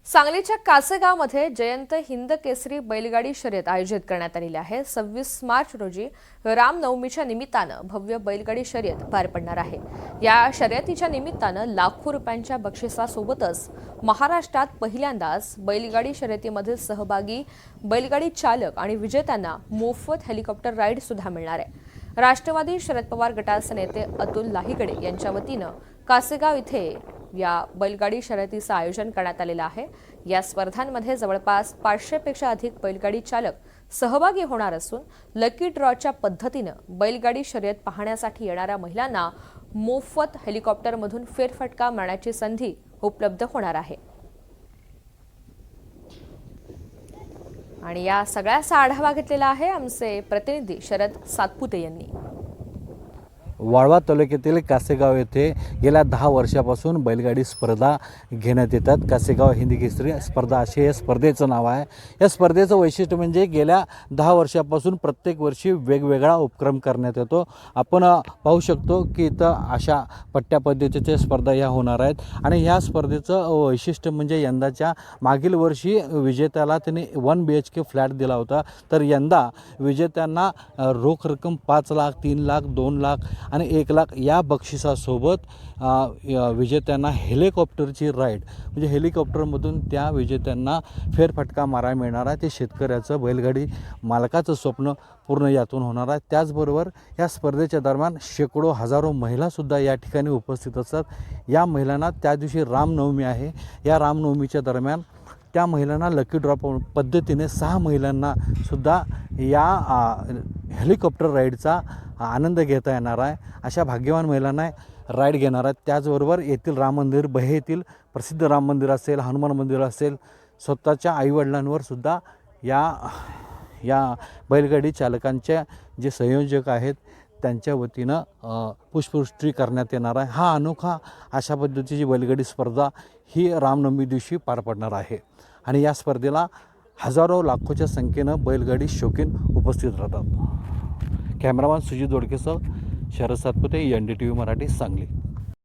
सांगलीच्या कासेगावमध्ये जयंत हिंद केसरी बैलगाडी शर्यत आयोजित करण्यात आलेली आहे। 26 मार्च रोजी रामनवमीच्या निमित्तानं भव्य बैलगाडी शर्यत पार पडणार आहे। या शर्यतीच्या निमित्तानं लाखो रुपयांच्या बक्षिसासोबतच महाराष्ट्रात पहिल्यांदाच बैलगाडी शर्यतीमध्ये सहभागी बैलगाडी चालक आणि विजेत्यांना मोफत हेलिकॉप्टर राईड सुद्धा मिळणार आहे। राष्ट्रवादी शरद पवार गटाचे नेते अतुल लाहीगडे यांच्या वतीनं कासेगाव इथे या बैलगाडी शर्यतीचं आयोजन करण्यात आलेलं आहे। या स्पर्धांमध्ये जवळपास 500 पेक्षा अधिक बैलगाडी चालक सहभागी होणार असून लकी ड्रॉच्या पद्धतीनं बैलगाडी शर्यत पाहण्यासाठी येणाऱ्या महिलांना मोफत हेलिकॉप्टरमधून फेरफटका मारण्याची संधी उपलब्ध होणार आहे। आणि या सगळ्याचा आढावा घेतलेला आहे आमचे प्रतिनिधी शरद सातपुते यांनी। वाळवा तालुक्यातील कासेगाव येथे गेल्या 10 वर्षापासून बैलगाडी स्पर्धा घेण्यात येतात। कासेगाव हिंद केसरी स्पर्धा असे या स्पर्धेचं नाव आहे। या स्पर्धेचं वैशिष्ट्य म्हणजे गेल्या 10 वर्षापासून प्रत्येक वर्षी वेगवेगळा उपक्रम करण्यात येतो। आपण पाहू शकतो की इथं अशा पट्ट्या पद्धतीच्या स्पर्धा या होणार आहेत आणि ह्या स्पर्धेचं वैशिष्ट्य म्हणजे यंदाच्या मागील वर्षी विजेत्याला त्यांनी 1 BHK फ्लॅट दिला होता, तर यंदा विजेत्यांना रोख रक्कम 5 लाख, 3 लाख, 2 लाख आणि 1 लाख या बक्षिसासोबत विजेत्यांना हेलिकॉप्टरची राईड म्हणजे हेलिकॉप्टरमधून त्या विजेत्यांना फेरफटका मारायला मिळणार आहे। ते शेतकऱ्याचं बैलगाडी मालकाचं स्वप्न पूर्ण यातून होणार आहे। त्याचबरोबर या स्पर्धेच्या दरम्यान शेकडो हजारो महिलासुद्धा या ठिकाणी उपस्थित असतात। या महिलांना त्या दिवशी रामनवमी आहे। या रामनवमीच्या दरम्यान त्या महिलांना लकी ड्रॉ पद्धतीने 6 महिलांना सुद्धा या हेलिकॉप्टर राईडचा आनंद घेता येणार आहे। अशा भाग्यवान महिलांना राईड घेणार आहेत। त्याचबरोबर येथील राम मंदिर, बहे येथील प्रसिद्ध राम मंदिर असेल, हनुमान मंदिर असेल, स्वतःच्या आईवडिलांवर सुद्धा या बैलगाडी चालकांचे जे संयोजक आहेत त्यांच्या वतीनं पुष्पवृष्टी करण्यात येणार आहे। हा अनोखा अशा पद्धतीची बैलगाडी स्पर्धा ही रामनवमी दिवशी पार पडणार आहे आणि या स्पर्धेला हजारो लाखोच्या संख्येनं बैलगाडी शौकीन उपस्थित राहतात। कॅमेरामॅन सुजित दोडकेसह शरद सातपुते, NDTV मराठी, सांगली।